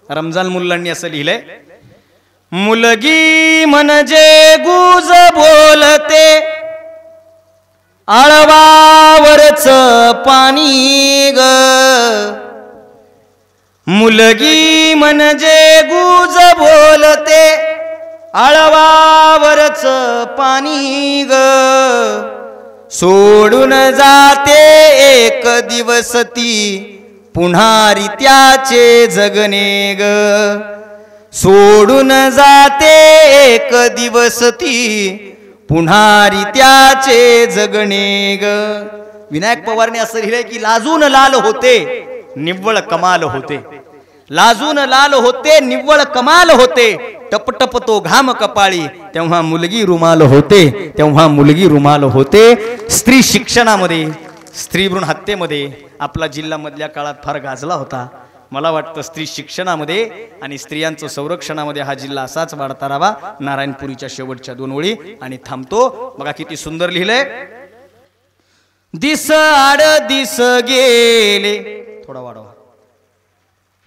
रमजान मुल्लांनी असं लिहिलंय, मुलगी म्हणजे गुज बोलते, आळवावरच पाणी ग, मुलगी म्हणजे गुज बोलते, आळवावरच पाणी ग, सोडून जाते एक दिवस ती पुन्हा रित्याचे जगणे ग, सोडून जाते एक दिवस ती पुन्हा रित्याचे जगणे ग. विनायक पवारने असं लिहिलंय की लाजून लाल होते निव्वळ कमाल होते, लाजून लाल होते निव्वळ कमाल होते, टपटप तो घाम कपाळी तेव्हा मुलगी रुमाल होते, तेव्हा मुलगी रुमाल होते. स्त्री शिक्षणामध्ये, स्त्री भ्रूण हत्येमध्ये आपला जिल्हा मधल्या काळात फार गाजला होता. मला वाटतं स्त्री शिक्षणामध्ये आणि स्त्रियांचं संरक्षणामध्ये हा जिल्हा असाच वाढता राहावा. नारायणपुरीच्या शेवटच्या 2 ओळी आणि थांबतो. बघा किती सुंदर लिहिलंय, दिस आड दिस गेले, थोडा वाढवा,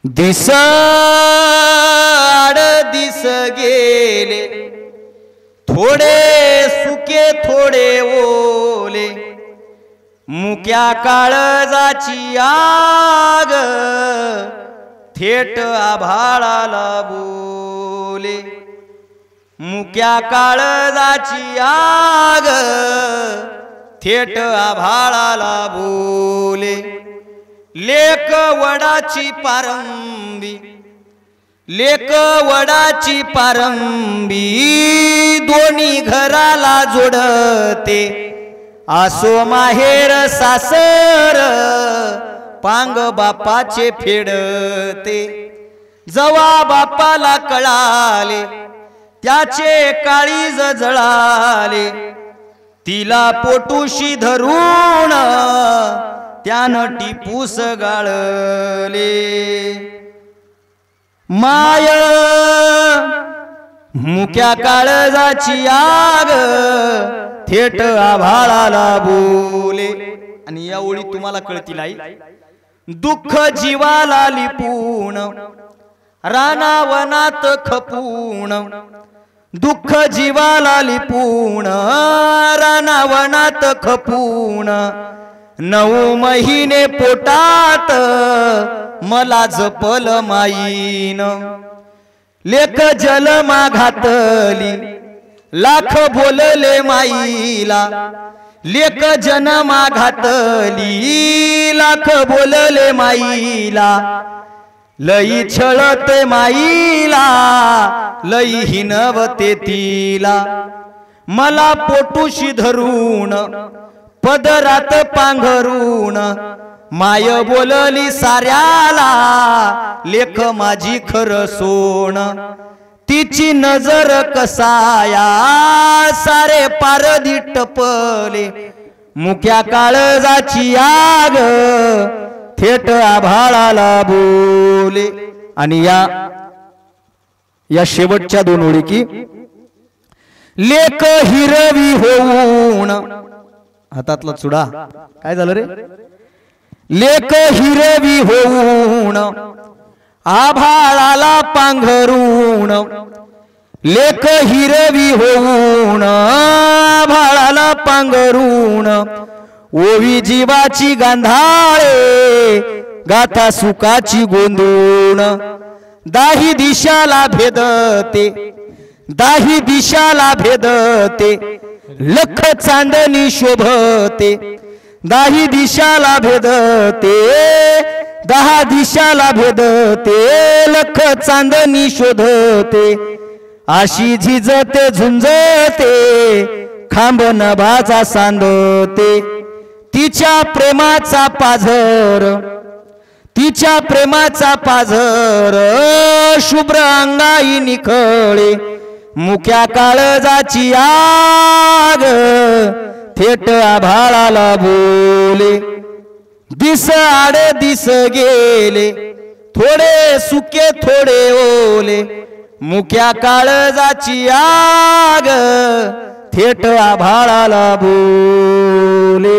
दिस आड दिस गेले, थोडे सुके थोडे ओले, मुक्या काळजाची आग थेट आभाळाला बोले, मुक्या काळजाची आग थेट आभाळाला बोले, लेक वडाची पारंबी, लेक वडाची पारंबी, दोन्ही घराला जोडते, आसो माहेर सासर पांग बापाचे फेडते, जवा बापाला कळाले त्याचे काळीज जळाले, तिला पोटुशी धरून त्यानं टिपूस गाळले, माय मुक्या काळजाची आग थेट आभाळाला बोले. आणि या ओळी तुम्हाला कळतील आई, दुःख जीवाला लिपून रानावनात खपून, दुःख जीवाला लिपून रानावनात खपून, 9 महिने पोटात मला जपल माईन, लेक जलमा घातली लाख बोलले माईला, लेक जन्मा घातली लाख बोलले माईला, लई छळते माईला लई हिनवते तिला, मला पोटुशी धरून पदरात पांघरून, माय बोलली साऱ्याला लेख माझी खरं सोन, तिची नजर कसाया सारे पारदी टपले, मुक्या काळजाची आग थेट आभाळाला बोले. आणि या शेवटच्या 2 ओळी की, लेक हिरवी होऊन, हातातला चुडा काय झालं रे, लेक हिरवी होऊन आभाळाला पांघरून, लेक हिरवी होऊन आभाळाला पांघरून, ओवी जीवाची गांधाळे गाथा सुखाची गोंधून, दाही दिशाला भेदते, दाही दिशाला भेदते, लख चांदणी शोभते, दाही दिशाला भेदते, 10 दिशाला भेदते, लख चांदणी शोधते, अशी झिजते झुंजते खांब नभाचा सांदते, तिच्या प्रेमाचा पाझर, तिच्या प्रेमाचा पाझर शुभ्र अंगाई निखळे, मुक्या काळजाची आग थेट आभाळाला बोले, दिस आड दिस गेले, थोडे सुके थोडे ओले, मुक्या काळजाची आग थेट आभाळाला बोले.